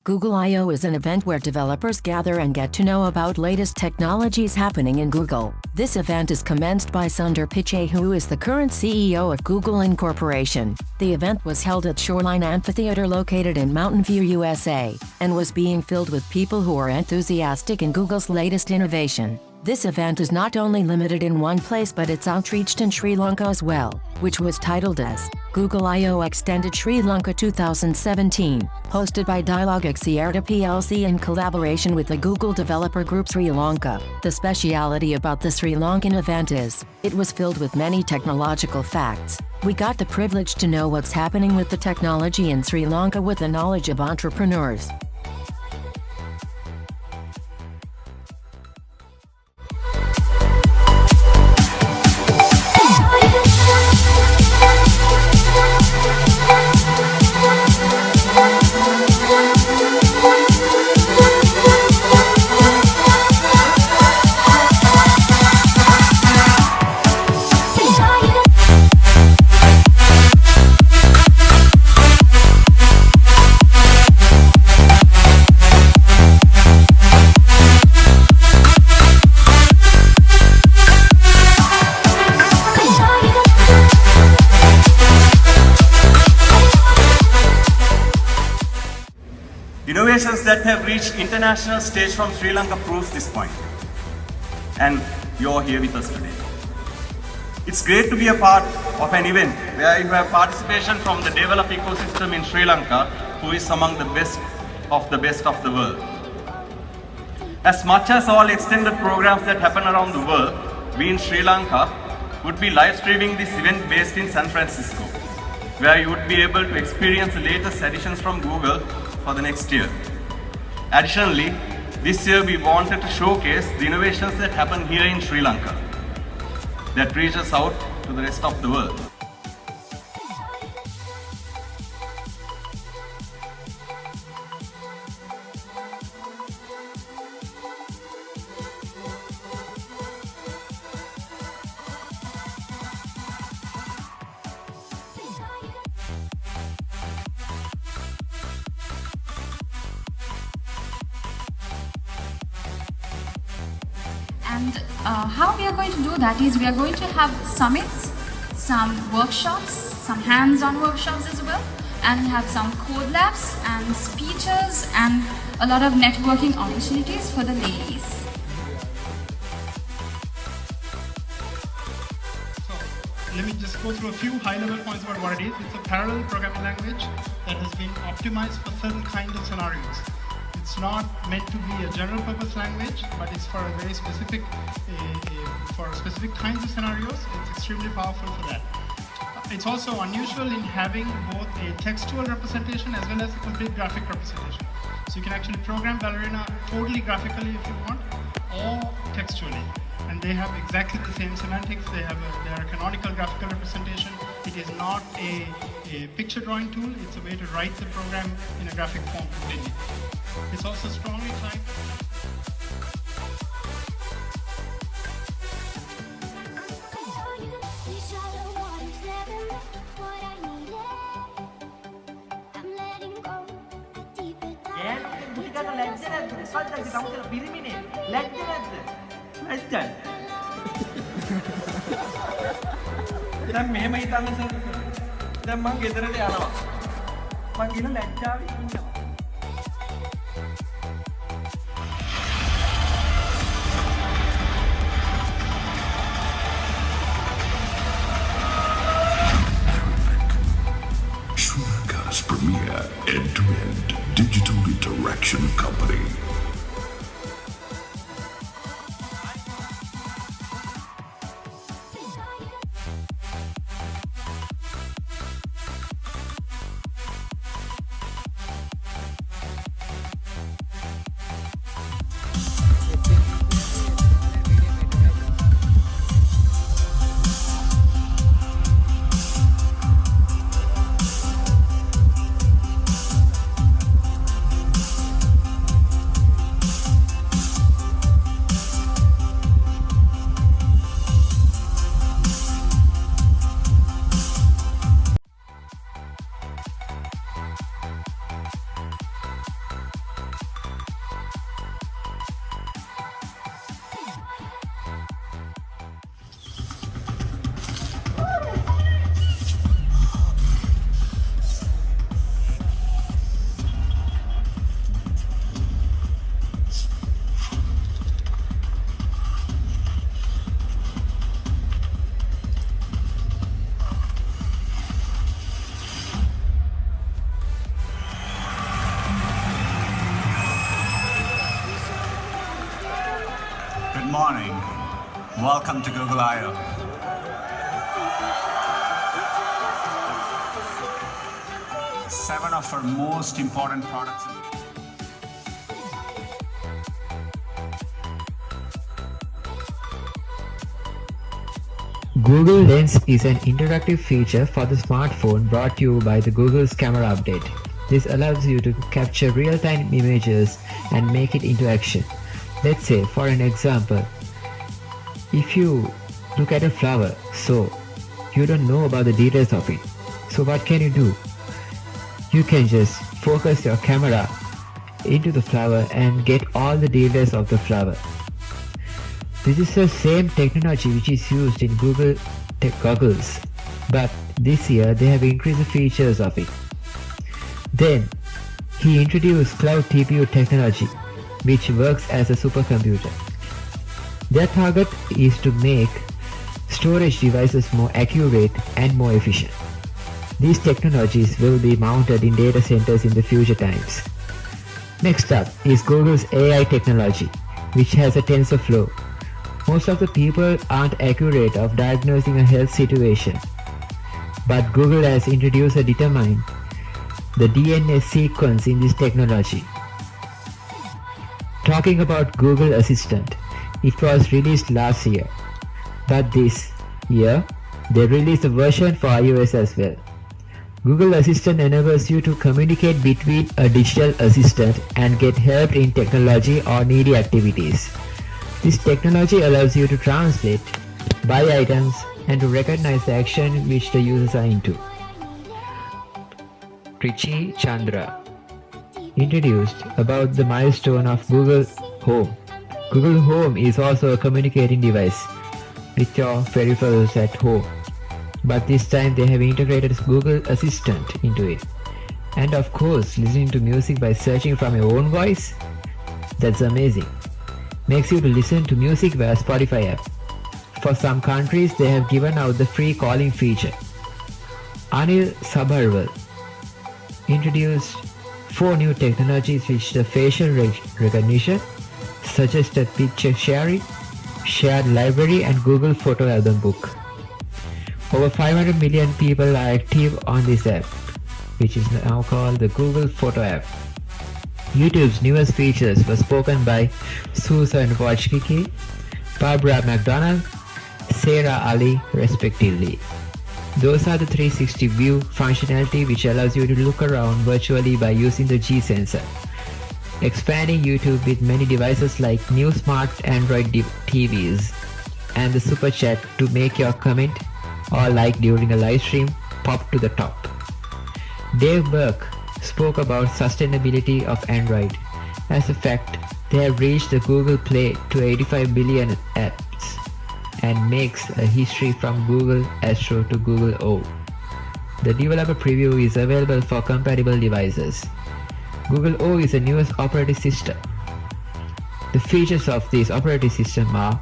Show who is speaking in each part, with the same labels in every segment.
Speaker 1: Google I/O is an event where developers gather and get to know about latest technologies happening in Google. This event is commenced by Sundar Pichai, who is the current CEO of Google Incorporation. The event was held at Shoreline Amphitheater located in Mountain View, USA, and was being filled with people who are enthusiastic in Google's latest innovation. This event is not only limited in one place, but it's outreached in Sri Lanka as well, which was titled as Google I/O Extended Sri Lanka 2017, hosted by Dialog Axiata PLC in collaboration with the Google Developer Group Sri Lanka. The speciality about the Sri Lankan event is, it was filled with many technological facts. We got the privilege to know what's happening with the technology in Sri Lanka with the knowledge of entrepreneurs.
Speaker 2: Innovations that have reached international stage from Sri Lanka proves this point. And you're here with us today. It's great to be a part of an event where you have participation from the developed ecosystem in Sri Lanka, who is among the best of the world. As much as all extended programs that happen around the world, we in Sri Lanka would be live streaming this event based in San Francisco, where you would be able to experience the latest additions from Google for the next year. Additionally, this year we wanted to showcase the innovations that happen here in Sri Lanka that reaches out to the rest of the world.
Speaker 3: And how we are going to do that is we are going to have summits, some workshops, some hands-on workshops as well, and have some code labs and speeches and a lot of networking opportunities for the ladies.
Speaker 4: So let me just go through a few high-level points about what it is. It's a parallel programming language that has been optimized for certain kinds of scenarios. It's not meant to be a general purpose language, but it's for a very specific, for specific kinds of scenarios. It's extremely powerful for that. It's also unusual in having both a textual representation as well as a complete graphic representation. So you can actually program Ballerina totally graphically if you want, or textually. And they have exactly the same semantics. They are a canonical graphical representation. It is not a picture drawing tool. It's a way to write the program in a graphic form completely. It's also strongly tied.
Speaker 2: දැන් මෙහෙම හිතන්න sir. දැන් මං ගෙදරට යනවා. මං ගිහලා ලැජ්ජාවෙන් ඉන්නවා.
Speaker 5: Sri Lanka's premier end-to-end digital interaction company.
Speaker 6: Good morning. Welcome to Google I/O. Seven of our most important products.
Speaker 7: Google Lens is an interactive feature for the smartphone brought to you by the Google's camera update. This allows you to capture real-time images and make it into action. Let's say, for an example, if you look at a flower, so you don't know about the details of it. So what can you do? You can just focus your camera into the flower and get all the details of the flower. This is the same technology which is used in Google goggles, but this year they have increased the features of it. Then he introduced cloud TPU technology, which works as a supercomputer. Their target is to make storage devices more accurate and more efficient. These technologies will be mounted in data centers in the future times. Next up is Google's AI technology, which has a TensorFlow. Most of the people aren't accurate of diagnosing a health situation, but Google has introduced a determine the DNA sequence in this technology. Talking about Google Assistant, it was released last year, but this year they released a version for iOS as well. Google Assistant enables you to communicate between a digital assistant and get help in technology or needy activities. This technology allows you to translate, buy items, and to recognize the action which the users are into. Richi Chandra introduced about the milestone of Google Home. Google Home is also a communicating device with your peripherals at home, but this time they have integrated Google Assistant into it. And of course, listening to music by searching from your own voice, that's amazing. Makes you to listen to music via Spotify app. For some countries, they have given out the free calling feature. Anil Sabharwal introduced 4 new technologies which the facial recognition, suggested picture sharing, shared library, and Google Photo Album book. Over 500 million people are active on this app, which is now called the Google Photo app. YouTube's newest features were spoken by Susan Wojcicki, Barbara McDonald, Sarah Ali, respectively. Those are the 360 view functionality which allows you to look around virtually by using the G sensor. Expanding YouTube with many devices like new smart Android TVs and the super chat to make your comment or like during a live stream pop to the top. Dave Burke spoke about sustainability of Android. As a fact, they have reached the Google Play to 85 billion apps and makes a history from Google Astro to Google O. The developer preview is available for compatible devices. Google O is the newest operating system. The features of this operating system are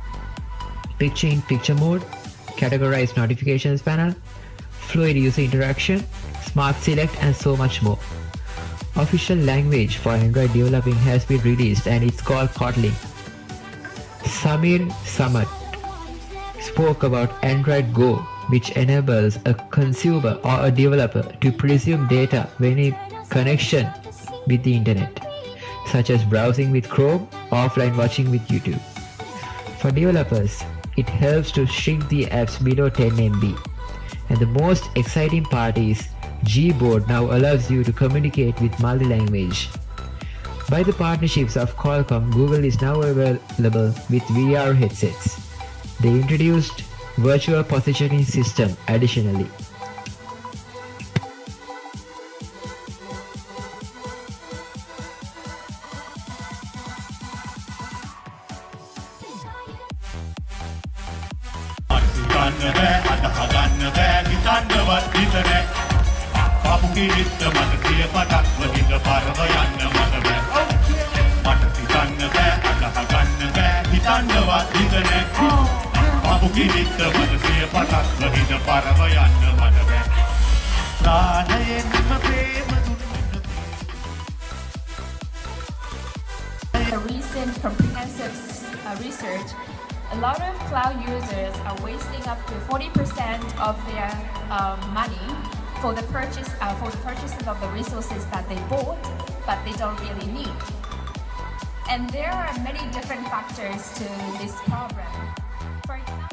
Speaker 7: picture-in-picture mode, categorized notifications panel, fluid user interaction, smart select, and so much more. Official language for Android developing has been released and it's called Kotlin. Samir Samad spoke about Android Go, which enables a consumer or a developer to presume data when in connection with the internet, such as browsing with Chrome, offline watching with YouTube. For developers, it helps to shrink the apps below 10 MB. And the most exciting part is Gboard now allows you to communicate with multi-language. By the partnerships of Qualcomm, Google is now available with VR headsets. They introduced virtual positioning system additionally.
Speaker 3: A recent comprehensive research A lot of cloud users are wasting up to 40% of their money for the purchasing of the resources that they bought, but they don't really need. And there are many different factors to this problem. For example,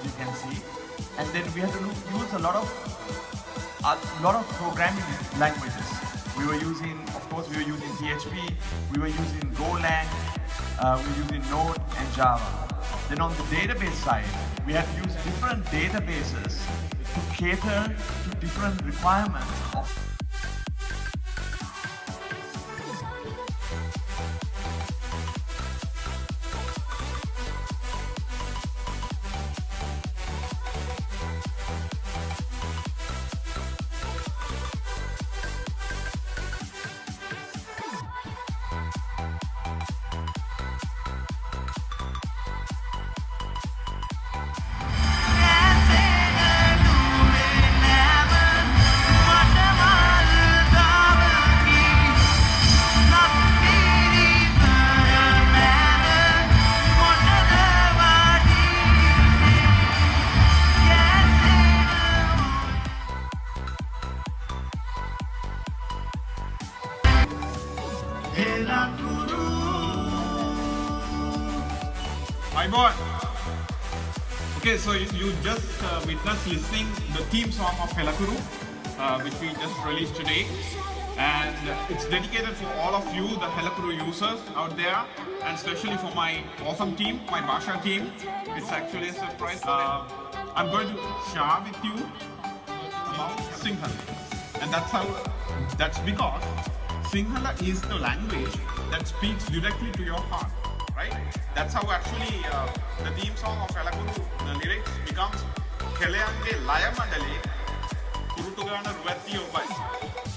Speaker 2: you can see, and then we had to use a lot of programming languages. We were using, of course, we were using PHP, we were using Golang, we were using Node and Java. Then on the database side, we had to use different databases to cater to different requirements of
Speaker 8: Hi boy. Okay, so you just witnessed listening the theme song of Helakuru, which we just released today, and it's dedicated for all of you, the Helakuru users out there, and especially for my awesome team, my Basha team. It's actually a surprise. I'm going to share with you about Sinhala, and that's because Sinhala is the language that speaks directly to your heart. Right? That's how actually the theme song of Helakuru, the lyrics becomes Kelayange Laya Mandale Kurutugana Ruwati Obai.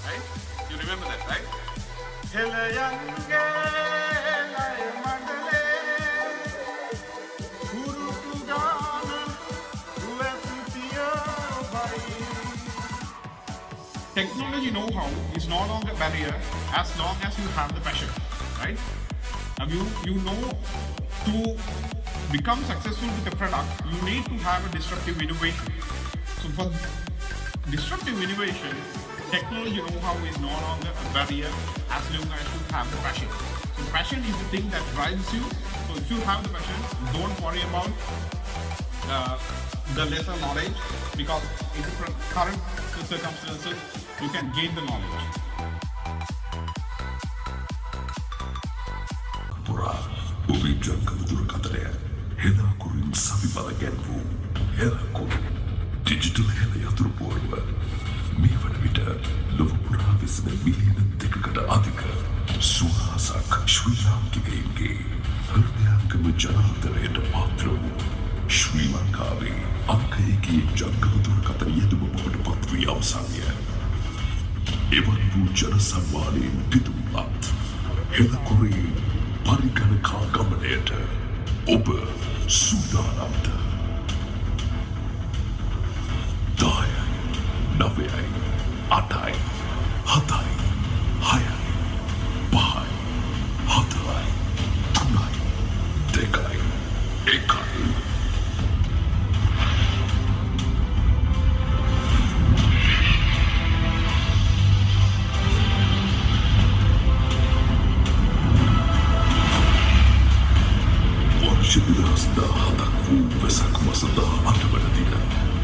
Speaker 8: Right? You remember that, right? Kelayange Laya Mandale Kurutugana Ruwati Obai. Technology know-how is no longer a barrier as long as you have the passion, right? Now you know, to become successful with a product, you need to have a disruptive innovation. So for disruptive innovation, technology know-how is no longer a barrier as long as you have the passion. So passion is the thing that drives you. So if you have the passion, don't worry about the lesser knowledge, because in the current circumstances, you can gain the knowledge.
Speaker 5: Helakurin Savimala Genvu, Helakuru, Digital Helayatur Porva, Mivanavita, Lovapura Visna Million Tikakata Adika, Suhasak, Sri Lanka Game, Herdyankama Janatare and Patro, Sri Lankavi, Ankaiki, Jankatur Katayeduma Patri Ausania, Evan Janasamani, Pidulat, Helakuri, Parikanaka Gamaneta. Ober Sudanamta Daya Naviai Atai Hatai Hayai Bahai Hatai Tunai Dekai Ekai. සඳහා අටවන දින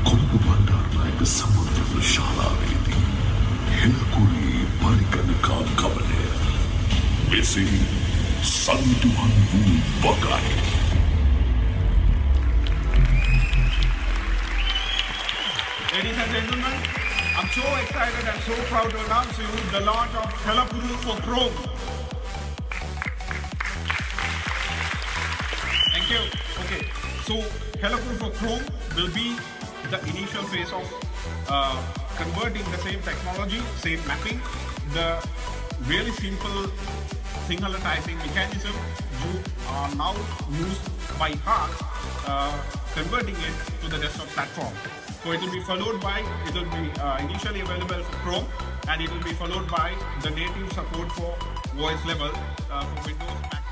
Speaker 5: කොළඹ බණ්ඩාරනායක සමුද්‍ර ශාලාවේදී හෙළකුරේ පරිගණකා ගමනය මෙසේ සන්දුහන් වූ වගයි.
Speaker 8: Ladies and gentlemen, I'm so excited and so proud to announce you the launch of Helakuru for Chrome. Thank you. Okay, so Helakuru for Chrome will be the initial phase of converting the same technology, same mapping, the really simple Sinhala typing mechanism you are now used by heart, converting it to the desktop platform. So it will be followed by, it will be initially available for Chrome, and it will be followed by the native support for voice level for Windows, Mac.